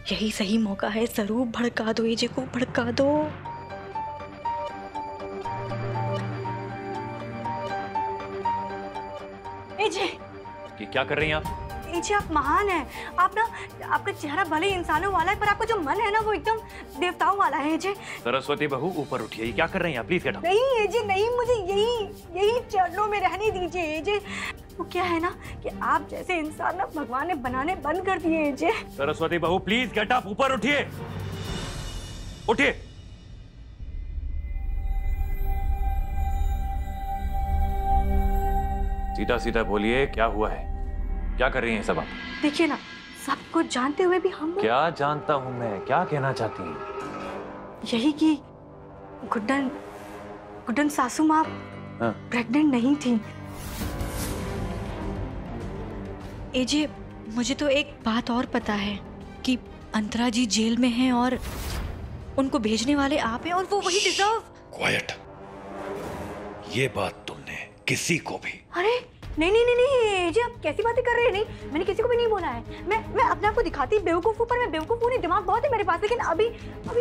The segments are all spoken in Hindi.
यही सही मौका है, जरूर भड़का दो एजे को, भड़का दो। एजे, ये क्या कर रही हैं आप? एजे आप महान हैं। आप ना, आपका चेहरा भले इंसानों वाला है पर आपका जो मन है ना वो एकदम देवताओं वाला है एजे। सरस्वती बहू ऊपर उठिए, क्या कर रही हैं आप? Please get out. नहीं एजे नहीं, मुझे यही चरणों में रहने दीजिए एजे। वो क्या है ना कि आप जैसे इंसान ना भगवान ने बनाने बंद कर दिए एजे। सरस्वती बहू प्लीज गेट अप, ऊपर उठिए, उठिए। सीधा सीधा बोलिए, क्या हुआ है? क्या कर रही हैं सब आप? देखिए ना, सब कुछ जानते हुए भी हम क्या जानता हूं मैं? क्या कहना चाहती हैं? यही कि गुड्डन सासू माँ प्रेग्नेंट नहीं थी। एजे, मुझे तो एक बात और पता है कि अंतरा जी जेल में हैं और उनको भेजने वाले आप हैं और वो वही डिजर्व। क्वाइट। ये बात तुमने किसी को भी? अरे नहीं नहीं नहीं नहीं एजे, आप कैसी बातें कर रहे हैं? नहीं, मैंने किसी को भी नहीं बोला है। मैं अपने आप को दिखाती बेवकूफ हूँ, पर मैं बेवकूफ हूँ नहीं, दिमाग बहुत है मेरे पास। लेकिन अभी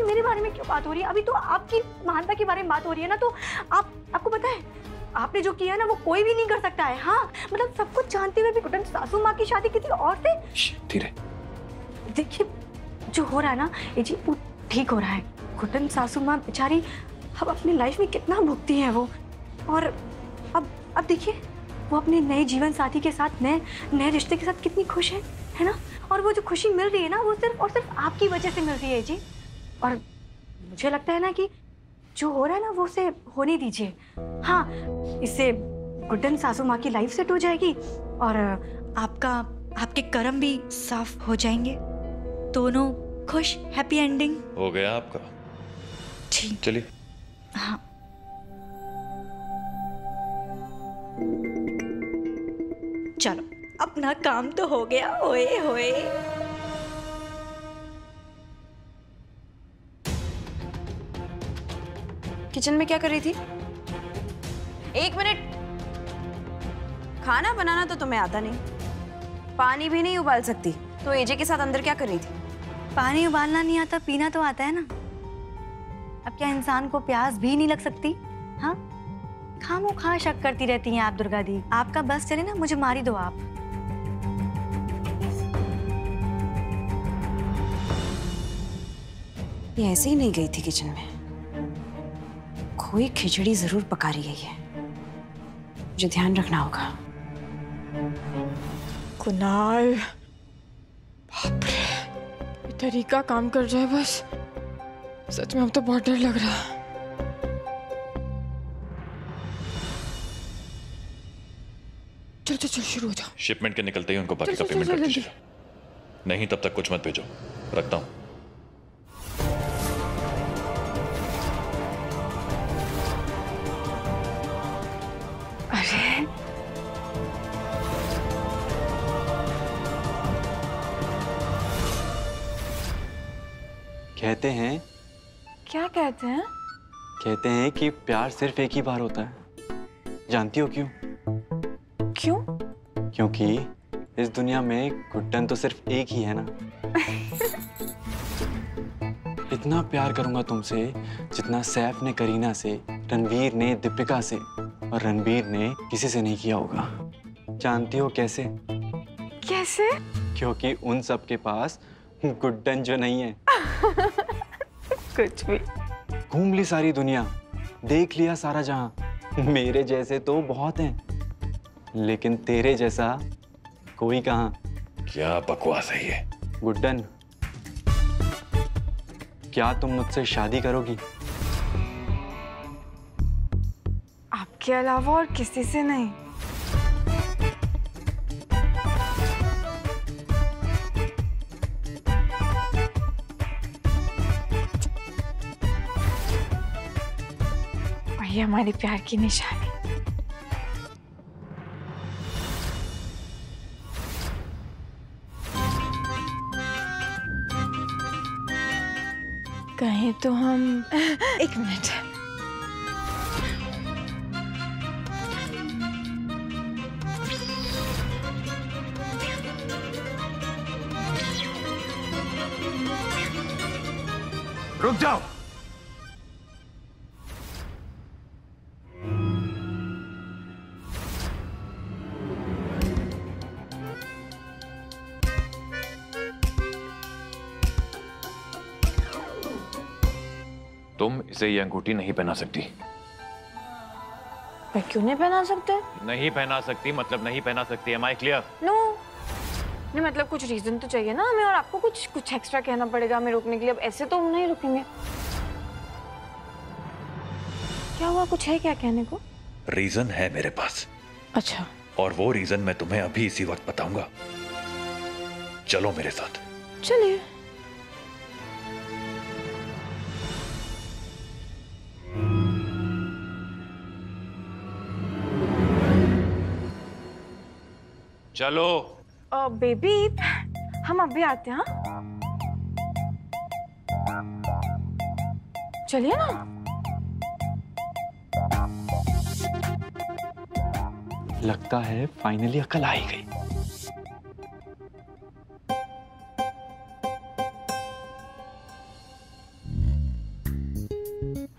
मेरे बारे में क्यों बात हो रही है? अभी तो आपकी महानता के बारे में बात हो रही है ना। तो आपको पता है आपने जो किया ना वो कोई भी नहीं कर सकता है। हाँ, मतलब सब कुछ जानते हुए भी गुड्डन सासू माँ की शादी किसी और से। धीरे। देखिए, जो हो रहा है ना एजे वो ठीक हो रहा है। गुड्डन सासू माँ बेचारी अब अपनी लाइफ में कितना भुगती है वो, और अब देखिए वो अपने नए जीवन साथी के साथ, नए रिश्ते के साथ कितनी खुश है ना। और वो जो खुशी मिल रही है ना वो सिर्फ और सिर्फ आपकी वजह से मिल रही है जी। और मुझे लगता है ना कि जो हो रहा है ना वो उसे होने दीजिए। हाँ, इससे गुड्डन सासू माँ की लाइफ सेट हो जाएगी और आपके कर्म भी साफ हो जाएंगे। दोनों खुश, हैप्पी एंडिंग हो गया आपका। ठीक, चलिए। हाँ, चलो अपना काम तो हो गया। ओए होए, किचन में क्या कर रही थी? एक मिनट। खाना बनाना तो तुम्हें आता नहीं, पानी भी नहीं उबाल सकती, तो एजे के साथ अंदर क्या कर रही थी? पानी उबालना नहीं आता, पीना तो आता है ना। अब क्या इंसान को प्यास भी नहीं लग सकती? हाँ, खामोखा शक करती रहती हैं आप दुर्गा दी। आपका बस चले ना, मुझे मारी दो आप। ये ऐसे ही नहीं गई थी किचन में, कोई खिचड़ी जरूर पका रही है ये, मुझे ध्यान रखना होगा। कुणाल, बाप रे, ये तरीका काम कर जाए बस। सच में अब तो बहुत डर लग रहा है। चल शुरू हो जाओ। शिपमेंट के निकलते ही उनको बाकी का पेमेंट कर दीजिएगा, नहीं तब तक कुछ मत भेजो। रखता हूँ। अरे कहते हैं, क्या कहते हैं? कहते हैं कि प्यार सिर्फ एक ही बार होता है। जानती हो क्यों? क्यों? क्योंकि इस दुनिया में गुड्डन तो सिर्फ एक ही है ना। इतना प्यार करूंगा तुमसे जितना सैफ ने करीना से, रणवीर ने दीपिका से और रणबीर ने किसी से नहीं किया होगा। जानती हो कैसे? कैसे? क्योंकि उन सब के पास गुड्डन जो नहीं है। कुछ भी। घूम ली सारी दुनिया, देख लिया सारा जहां। मेरे जैसे तो बहुत हैं, लेकिन तेरे जैसा कोई कहाँ। क्या बकवास है ये? गुड्डन, क्या तुम मुझसे शादी करोगी? आपके अलावा और किसी से नहीं। और ये हमारे प्यार की निशानी। कहीं तो हम एक मिनट। रुक जाओ। तुम इसे ये अंगूठी नहीं पहना सकती। मैं क्यों नहीं पहना सकते? नहीं पहना सकती मतलब नहीं पहना सकती। M I clear? नो नहीं, मतलब कुछ रीजन तो चाहिए ना हमें, और आपको कुछ एक्स्ट्रा कहना पड़ेगा हमें रोकने के लिए। अब ऐसे तो हम नहीं रुकेंगे। क्या हुआ, कुछ है क्या कहने को? रीजन है मेरे पास। अच्छा। और वो रीजन मैं तुम्हें अभी इसी वक्त बताऊंगा। चलो मेरे साथ। चलिए। चलो। बेबी हम अभी आते हैं। हाँ चलिए ना। लगता है फाइनली अकल आ ही गई।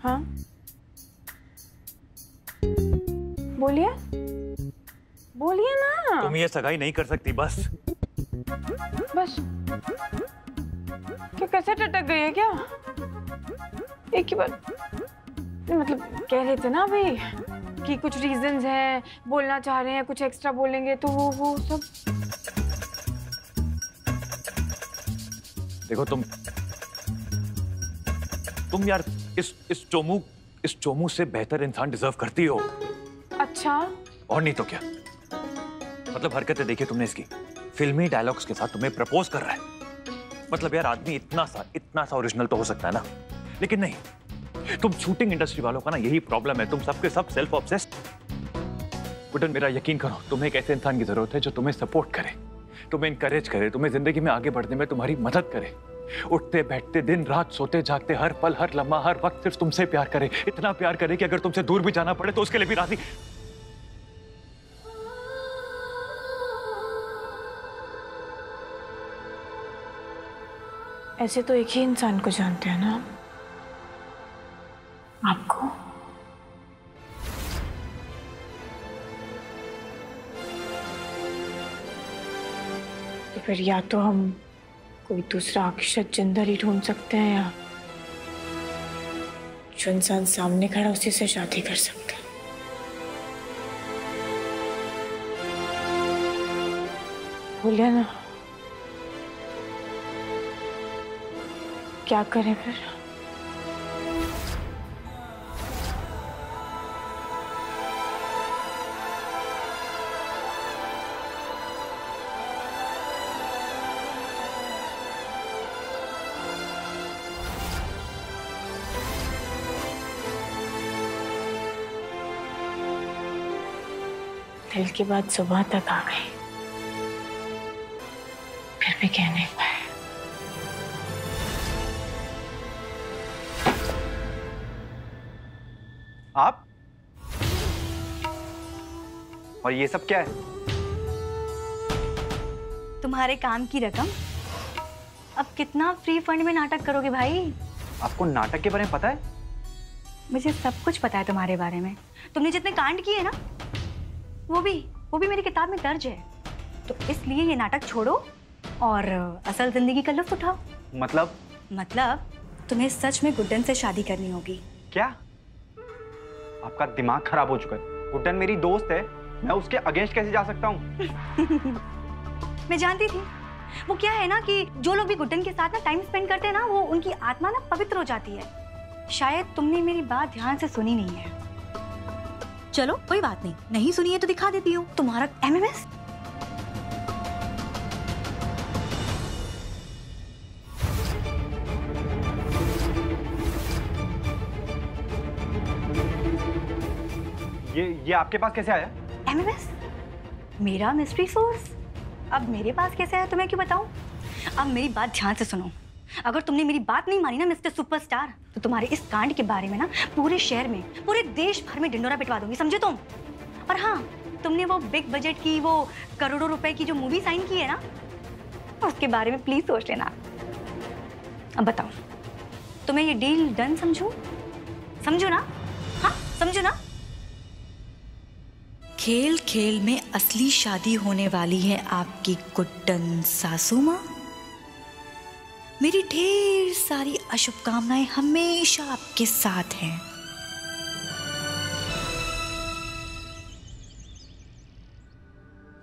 हाँ बोलिए बोलिए ना। तुम ये सगाई नहीं कर सकती बस। बस क्या कैसे टटक गई है क्या? एक ही बात, मतलब कह रहे थे ना अभी कि कुछ रीजंस हैं, बोलना चाह रहे हैं, कुछ एक्स्ट्रा बोलेंगे तो वो सब। देखो तुम यार इस चोमू से बेहतर इंसान डिजर्व करती हो। अच्छा। और नहीं तो क्या, मतलब हरकतें देखी तुमने इसकी। फिल्मी डायलॉग्स के साथ तुम्हें प्रपोज कर रहा है। मतलब यार आदमी इतना सा ओरिजिनल तो हो सकता है ना, लेकिन नहीं। तुम शूटिंग इंडस्ट्री वालों का ना यही प्रॉब्लम है, तुम सबके सब सेल्फ ऑब्सेस्ड। गुड्डन मेरा यकीन करो, तुम्हें एक ऐसे इंसान की जरूरत है जो तुम्हें सपोर्ट करे, तुम्हें इनकरेज करे, तुम्हें जिंदगी में आगे बढ़ने में तुम्हारी मदद करे। उठते बैठते दिन रात सोते जागते हर पल हर लम्हा हर वक्त सिर्फ तुमसे प्यार करे, इतना प्यार करे कि अगर तुमसे दूर भी जाना पड़े तो उसके लिए भी राजी। ऐसे तो एक ही इंसान को जानते हैं ना, आपको। तो फिर या तो हम कोई दूसरा अक्षत जिंदर ही ढूंढ सकते हैं, या जो इंसान सामने खड़ा उसी से शादी कर सकते हैं। बोलिए ना, क्या करें फिर? दिल की बात सुबह तक आ गई, फिर भी कह नहीं पाए। आप? और ये सब क्या है? तुम्हारे काम की रकम। अब कितना फ्री फंड में नाटक करोगे भाई? आपको नाटक के बारे में पता है? मुझे सब कुछ पता है तुम्हारे बारे में। तुमने जितने कांड किए ना, वो भी मेरी किताब में दर्ज है। तो इसलिए ये नाटक छोड़ो और असल जिंदगी का लुत्फ उठाओ। मतलब तुम्हें सच में गुड्डन से शादी करनी होगी। क्या? आपका दिमाग खराब हो चुका है। गुड्डन मेरी दोस्त है, मैं उसके अगेंस्ट कैसे जा सकता हूँ? मैं जानती थी। वो क्या है ना कि जो लोग भी गुड्डन के साथ ना टाइम स्पेंड करते हैं ना, वो उनकी आत्मा ना पवित्र हो जाती है। शायद तुमने मेरी बात ध्यान से सुनी नहीं है। चलो कोई बात नहीं सुनी है तो दिखा देती हूँ तुम्हारा MMS। ये आपके पास कैसे आया? MMS मेरा मिस्ट्री सोर्स। अब मेरे पास कैसे आया तुम्हें क्यों बताऊं? अब मेरी बात ध्यान से सुनो। अगर तुमने मेरी बात नहीं मानी ना मिस्टर सुपरस्टार, तो तुम्हारे इस कांड के बारे में ना पूरे शहर में, पूरे देश भर में ढिंडोरा पिटवा दूंगी, समझे तुम? और हाँ, तुमने वो बिग बजट की, वो करोड़ों रुपए की जो मूवी साइन की है ना, उसके बारे में प्लीज सोच लेना। अब बताओ, तो मैं ये डील डन समझूं? समझू ना? हाँ समझू ना? खेल खेल में असली शादी होने वाली है आपकी कुट्टन सासू माँ। मेरी ढेर सारी अशुभकामनाएं हमेशा आपके साथ हैं।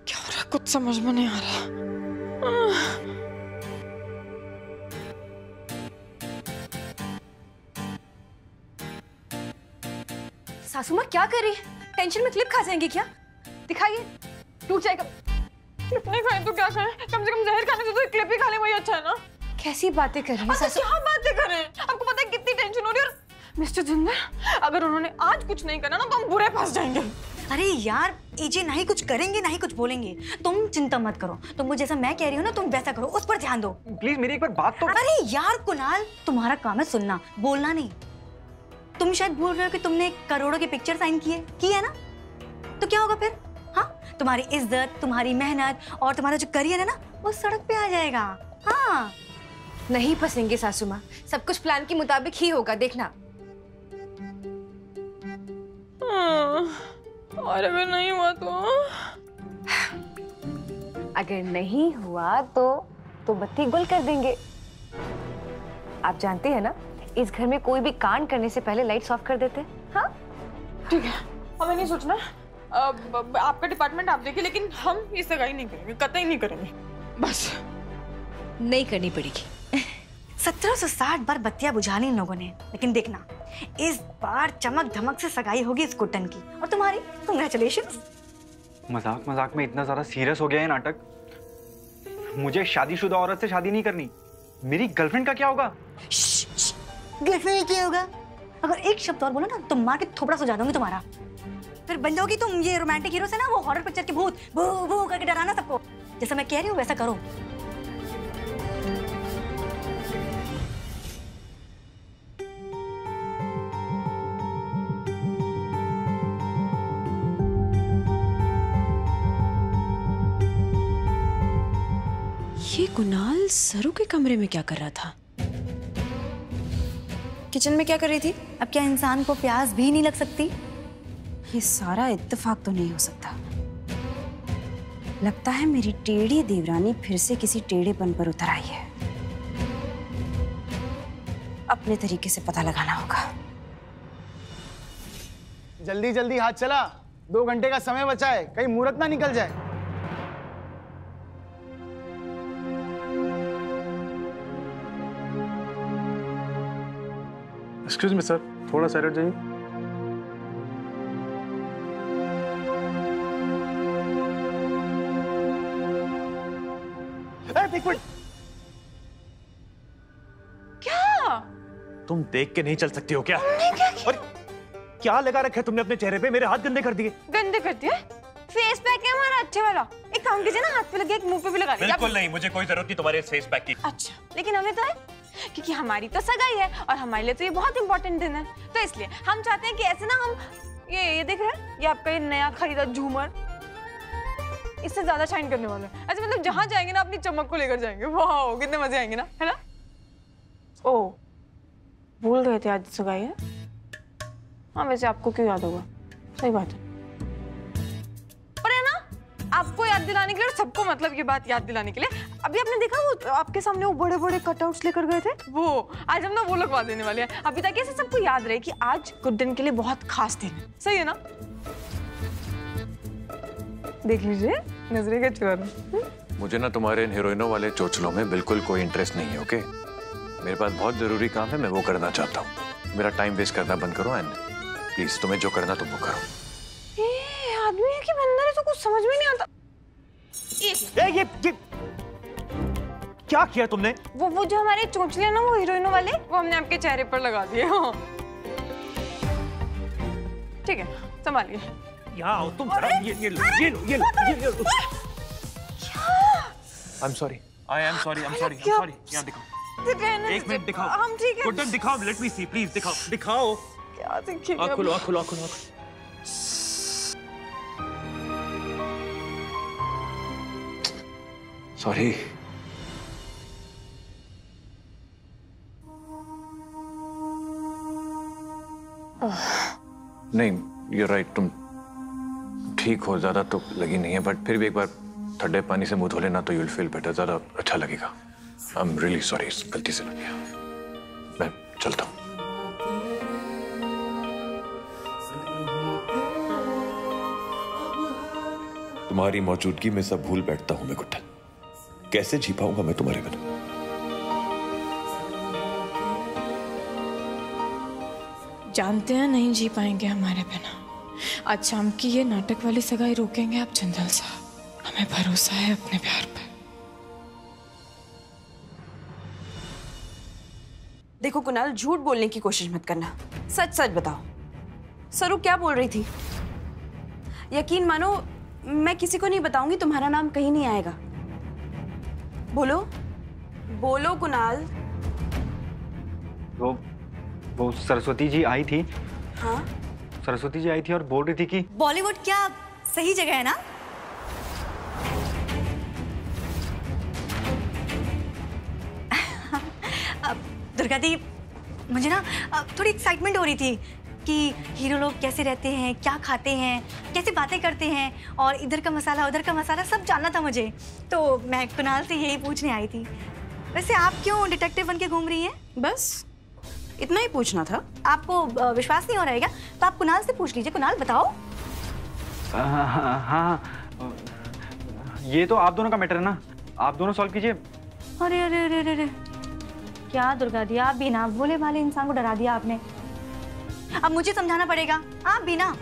क्या हो रहा, कुछ समझ में नहीं आ रहा। सासू माँ क्या कर रही है? टेंशन में क्लिप खा जाएंगे क्या? दिखाइए, टूट जाएगा। क्लिप नहीं खाए तो क्या खाएं? कम से कम जहर खाने से तो क्लिप ही खा ले, वही अच्छा है ना। कैसी बातें कर रही है सासू? क्या बातें कर रहे हैं? आपको पता है कितनी टेंशन हो रही है? और मिस्टर जिंदर, अगर उन्होंने आज कुछ नहीं करा ना तो हम बुरे फंस जाएंगे। अरे यार एजे ना ही कुछ करेंगे ना ही कुछ बोलेंगे, तुम चिंता मत करो। तुम जैसा मैं कह रही हूँ ना तुम वैसा करो, उस पर ध्यान दो। प्लीज मेरी एक बार बात तो। अरे यार कुणाल, तुम्हारा काम है सुनना, बोलना नहीं। तुम शायद भूल रहे हो कि तुमने करोड़ों की पिक्चर साइन की है ना, तो क्या होगा फिर? हाँ, तुम्हारी इज्जत, तुम्हारी मेहनत और तुम्हारा जो करियर है ना वो सड़क पे आ जाएगा। हाँ नहीं फंसेंगे सासू माँ, सब कुछ प्लान के मुताबिक ही होगा, देखना। और अगर नहीं हुआ तो? अगर नहीं हुआ तो बत्ती गुल कर देंगे। आप जानते हैं ना, इस घर में कोई भी कांड करने से पहले लाइट्स ऑफ कर देते हैं। हाँ ठीक है, हमें नहीं सोचना। आपका डिपार्टमेंट आप देखिए, लेकिन हम ये सगाई नहीं करेंगे, कतई नहीं करेंगे। बस नहीं करनी पड़ेगी। 1760 बार बत्तियां बुझा ली इन लोगों ने, लेकिन देखना इस बार चमक धमक से सगाई होगी इस कुट्टन की और तुम्हारी। कांग्रेचुलेशंस। मजाक मजाक में इतना ज्यादा सीरियस हो गया है नाटक। मुझे शादीशुदा औरत से शादी नहीं करनी। मेरी गर्लफ्रेंड का क्या होगा? गर्लफ्रेंड क्या होगा? अगर एक शब्द और बोलो ना तो मार के थोपड़ा सजा दूंगी तुम्हारा। फिर बन जाओगी तुम ये रोमांटिक हीरो से ना, वो हॉरर पिक्चर के भूत भू भू करके डराना सबको। जैसा मैं कह रही हूँ वैसा करो। ये कुणाल सरू के कमरे में क्या कर रहा था? किचन में क्या कर रही थी? अब क्या इंसान को प्यास भी नहीं लग सकती? ये सारा इत्तेफाक तो नहीं हो सकता। लगता है मेरी टेढ़ी देवरानी फिर से किसी टेढ़ेपन पर उतर आई है। अपने तरीके से पता लगाना होगा। जल्दी जल्दी हाथ चला, 2 घंटे का समय बचा है, कहीं मुहूर्त ना निकल जाए। एक्सक्यूज मी सर, थोड़ा साइड जाइए। एक मिनट। क्या? तुम देख के नहीं चल सकती हो क्या? और क्या लगा रखा है तुमने अपने चेहरे पे? मेरे हाथ गंदे कर दिए। गंदे करती है? फेस पैक है हमारा अच्छे वाला। एक काम कीजिए ना, हाथ पे लगे, एक मुंह पे भी लगा लीजिए। बिल्कुल नहीं, मुझे कोई जरूरत नहीं तुम्हारे फेस पैक की। अच्छा, लेकिन हमें तो है, क्योंकि हमारी तो सगाई है और हमारे लिए तो ये बहुत इंपॉर्टेंट दिन है। तो इसलिए हम चाहते हैं कि ऐसे ना हम ये देख रहे हैं, ये आपका ये नया खरीदा झूमर, इससे ज्यादा शाइन करने वाला है। अच्छा मतलब जहां जाएंगे ना अपनी चमक को लेकर जाएंगे। वाह कितने मजे आएंगे ना, है ना? ओ भूल गए थे आज सगाई है। हाँ वैसे आपको क्यों याद होगा, सही बात है। पर है ना, आपको याद दिलाने के लिए और सबको मतलब ये बात याद दिलाने के लिए, अभी आपने देखा वो आपके सामने वो बड़े बड़े कटआउट्स लेकर गए थे, वो आज हम ना वो लगवा देने वाले हैं अभी, ताकि ऐसे सबको याद रहे कि आज कुड्डन के लिए बहुत खास दिन है। सही है ना? देख लीजिए, नजरे का चुराना। मुझे ना तुम्हारे इन हीरोइनों वाले चोचलों में बिल्कुल कोई इंटरेस्ट नहीं है। ओके, मेरे पास बहुत जरूरी काम है, मैं वो करना चाहता हूँ। मेरा टाइम वेस्ट करना बंद करो एंड प्लीज तुम्हें जो करना तुम वो करो। ये आदमी है कि बंदर है, तो कुछ समझ में नहीं आता। ये क्या किया तुमने? वो जो हमारे चोंचले ना, वो हीरोइनों वाले, वो हमने आपके चेहरे पर लगा दिए। हाँ ठीक है, संभालिए। यहाँ आओ तुम। ये लो। आई एम सॉरी, यहाँ दिखाओ। एक मिनट दिखाओ। हम ठीक है। कुड्डन दिखाओ, लेट मी सी प्लीज। दिखाओ। क्या दिखेगा? आँख खोलो। सॉरी। नहीं, you're right, तुम ठीक हो, ज्यादा तो लगी नहीं है, बट फिर भी एक बार ठंडे पानी से मुंह धो लेना तो you'll feel better, ज्यादा अच्छा लगेगा। I'm really sorry, गलती से लग गया। मैं चलता हूँ। तुम्हारी मौजूदगी में सब भूल बैठता हूं मैं गुड्डन। कैसे जी पाऊंगा मैं तुम्हारे बिना? जानते हैं नहीं जी पाएंगे हमारे बिना। आज शाम की ये नाटक वाली सगाई रोकेंगे आप जिंदल साहब, हमें भरोसा है अपने प्यार पे। देखो कुणाल, झूठ बोलने की कोशिश मत करना, सच सच बताओ सरू क्या बोल रही थी। यकीन मानो मैं किसी को नहीं बताऊंगी, तुम्हारा नाम कहीं नहीं आएगा। बोलो बोलो कुणाल। वो सरस्वती जी आई थी। हाँ सरस्वती जी आई थी और बोल रही थी कि बॉलीवुड क्या सही जगह है ना? दुर्गा दी, मुझे ना थोड़ी एक्साइटमेंट हो रही थी कि हीरो लोग कैसे रहते हैं, क्या खाते हैं, कैसे बातें करते हैं, और इधर का मसाला उधर का मसाला सब जानना था मुझे। तो मैं कुणाल से यही पूछने आई थी। वैसे आप क्यों डिटेक्टिव बन के घूम रही हैं? बस इतना ही पूछना था। आपको विश्वास नहीं हो रहा है क्या? तो आप कुणाल से पूछ लीजिए। कुणाल बताओ। हाँ, ये तो आप दोनों का मैटर है ना, आप दोनों सॉल्व कीजिए। अरे अरे अरे अरे क्या दुर्गा दी, आप भी ना भोले भाले इंसान को डरा दिया आपने। अब मुझे समझाना पड़ेगा। आप भी ना।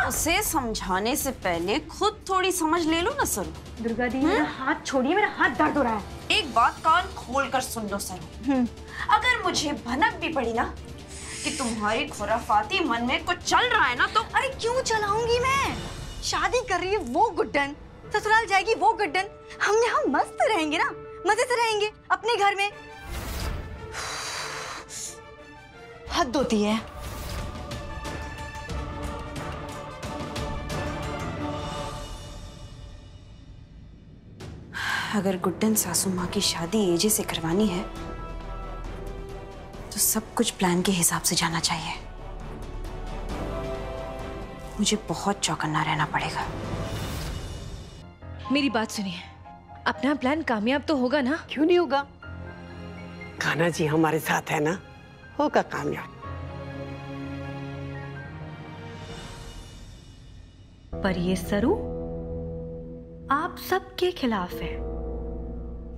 उसे समझाने से पहले खुद थोड़ी समझ ले लो ना सरू। दुर्गा दी मेरा हाथ छोड़िए, मेरा हाथ दर्द हो रहा है। एक बात कान खोल कर सुन लो सरू, अगर मुझे भनक भी पड़ी ना कि तुम्हारी खुराफाती मन में कुछ चल रहा है ना तो। अरे क्यों चलाऊंगी मैं? शादी कर रही है वो गुड्डन, ससुराल जाएगी वो गुड्डन, हम यहाँ मस्त रहेंगे ना, मजे से रहेंगे अपने घर में। हद होती है। अगर गुड्डन सासू माँ की शादी एजे से करवानी है तो सब कुछ प्लान के हिसाब से जाना चाहिए। मुझे बहुत चौकन्ना रहना पड़ेगा। मेरी बात सुनिए, अपना प्लान कामयाब तो होगा ना? क्यों नहीं होगा? कान्हा जी हमारे साथ है ना, होगा कामयाब। पर ये सरू आप सबके खिलाफ है।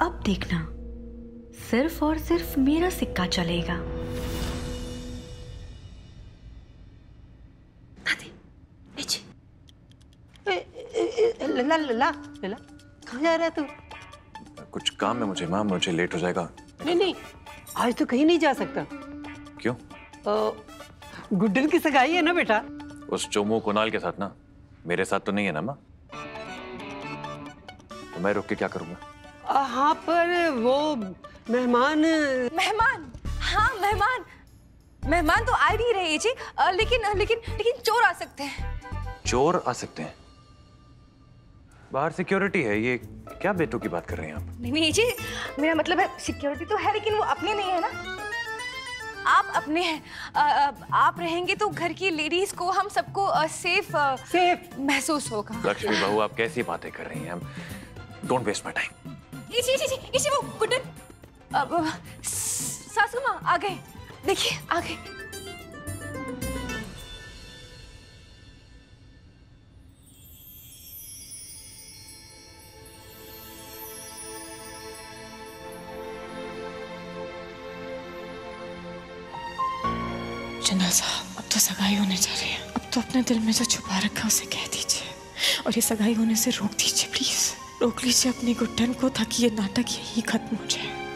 अब देखना, सिर्फ और सिर्फ मेरा सिक्का चलेगा। लला लला लला, कहाँ जा रहा है तू? कुछ काम है मुझे माँ, मुझे लेट हो जाएगा। नहीं नहीं, आज तो कहीं नहीं जा सकता। क्यों? गुड्डन की सगाई है ना बेटा। उस चोमू कुणाल के साथ ना, मेरे साथ तो नहीं है ना माँ। तो मैं रुक के क्या करूँगा? हाँ पर वो मेहमान। हाँ मेहमान तो आ नहीं रहे जी, लेकिन चोर आ सकते हैं। चोर आ सकते हैं? बाहर सिक्योरिटी है, ये क्या बेटों की बात कर रहे हैं आप? नहीं जी, मेरा मतलब है सिक्योरिटी तो है लेकिन वो अपने नहीं है ना। आप अपने हैं, आप रहेंगे तो घर की लेडीज को, हम सबको सेफ महसूस होगा। लक्ष्मी बहू, आप कैसी बातें कर रही हैं? Don't waste my time. इसी वो गुड्डन सासू माँ आ गए, देखिए आ गए। जनरल साहब, अब तो सगाई होने जा रही है। अब तो अपने दिल में जो छुपा रखा उसे कह दीजिए, और ये सगाई होने से रोक दीजिए प्लीज। रोक लीजिए अपनी गुड्डन को ताकि ये नाटक यही खत्म हो जाए।